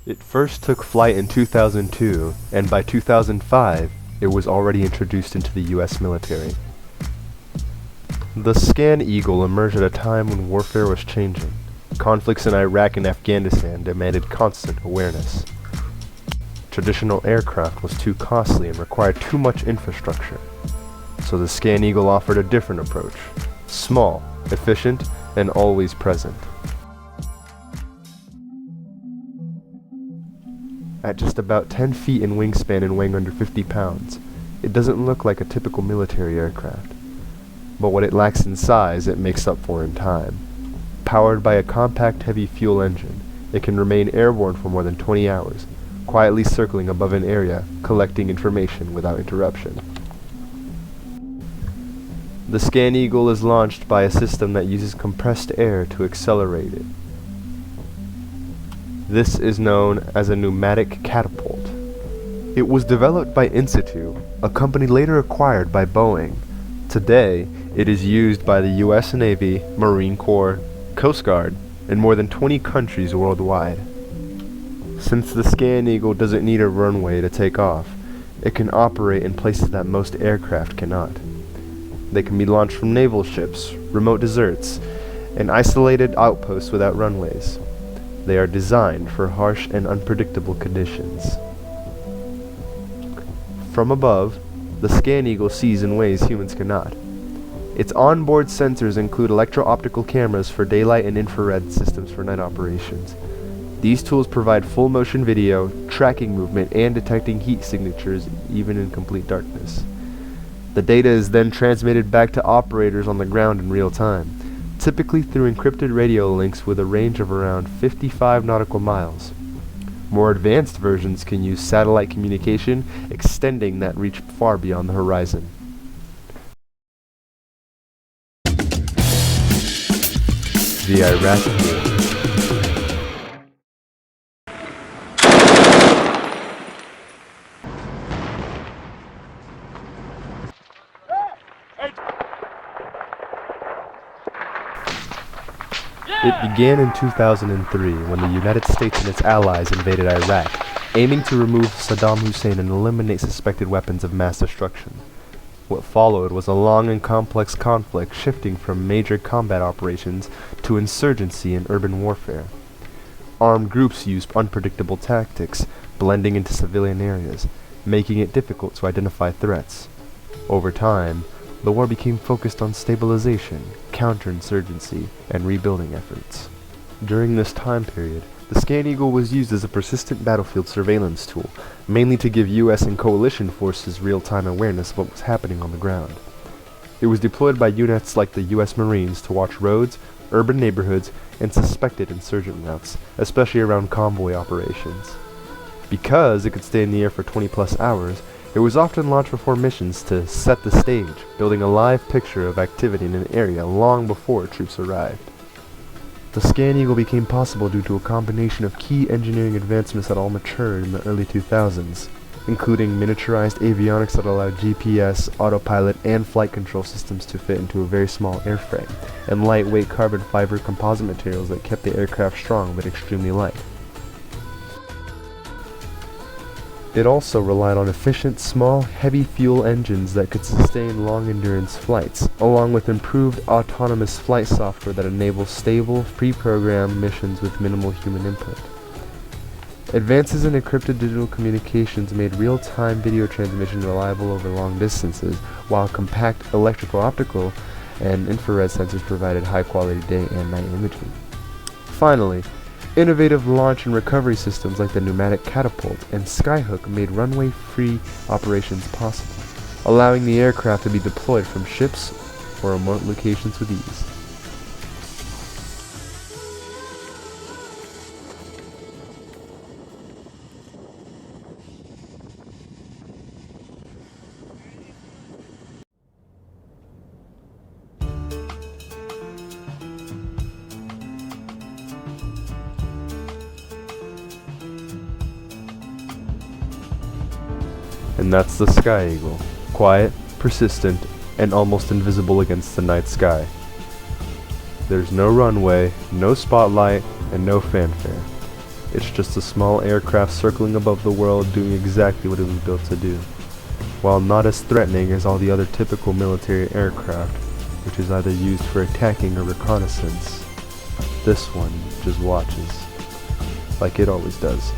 It first took flight in 2002, and by 2005, it was already introduced into the US military. The ScanEagle emerged at a time when warfare was changing. Conflicts in Iraq and Afghanistan demanded constant awareness. Traditional aircraft was too costly and required too much infrastructure. So the ScanEagle offered a different approach: small, efficient, and always present. At just about 10 feet in wingspan and weighing under 50 pounds, it doesn't look like a typical military aircraft. But what it lacks in size, it makes up for in time. Powered by a compact heavy fuel engine, it can remain airborne for more than 20 hours, quietly circling above an area, collecting information without interruption. The ScanEagle is launched by a system that uses compressed air to accelerate it. This is known as a pneumatic catapult. It was developed by Institute, a company later acquired by Boeing. Today, it is used by the US Navy, Marine Corps, Coast Guard, and more than 20 countries worldwide. Since the ScanEagle doesn't need a runway to take off, it can operate in places that most aircraft cannot. They can be launched from naval ships, remote deserts, and isolated outposts without runways. They are designed for harsh and unpredictable conditions. From above, the ScanEagle sees in ways humans cannot. Its onboard sensors include electro-optical cameras for daylight and infrared systems for night operations. These tools provide full motion video, tracking movement, and detecting heat signatures even in complete darkness. The data is then transmitted back to operators on the ground in real time, typically through encrypted radio links with a range of around 55 nautical miles. More advanced versions can use satellite communication, extending that reach far beyond the horizon. The Iraq War. It began in 2003 when the United States and its allies invaded Iraq, aiming to remove Saddam Hussein and eliminate suspected weapons of mass destruction. What followed was a long and complex conflict, shifting from major combat operations to insurgency and urban warfare. Armed groups used unpredictable tactics, blending into civilian areas, making it difficult to identify threats. Over time, the war became focused on stabilization, counterinsurgency, and rebuilding efforts. During this time period, the ScanEagle was used as a persistent battlefield surveillance tool, mainly to give US and coalition forces real-time awareness of what was happening on the ground. It was deployed by units like the US Marines to watch roads, urban neighborhoods, and suspected insurgent routes, especially around convoy operations. Because it could stay in the air for 20+ hours, it was often launched before missions to set the stage, building a live picture of activity in an area long before troops arrived. The ScanEagle became possible due to a combination of key engineering advancements that all matured in the early 2000s, including miniaturized avionics that allowed GPS, autopilot, and flight control systems to fit into a very small airframe, and lightweight carbon fiber composite materials that kept the aircraft strong but extremely light. It also relied on efficient, small, heavy fuel engines that could sustain long-endurance flights, along with improved autonomous flight software that enables stable, pre-programmed missions with minimal human input. Advances in encrypted digital communications made real-time video transmission reliable over long distances, while compact electrical-optical and infrared sensors provided high-quality day and night imaging. Finally, innovative launch and recovery systems like the pneumatic catapult and skyhook made runway-free operations possible, allowing the aircraft to be deployed from ships or remote locations with ease. And that's the ScanEagle, quiet, persistent, and almost invisible against the night sky. There's no runway, no spotlight, and no fanfare. It's just a small aircraft circling above the world doing exactly what it was built to do. While not as threatening as all the other typical military aircraft, which is either used for attacking or reconnaissance, this one just watches, like it always does.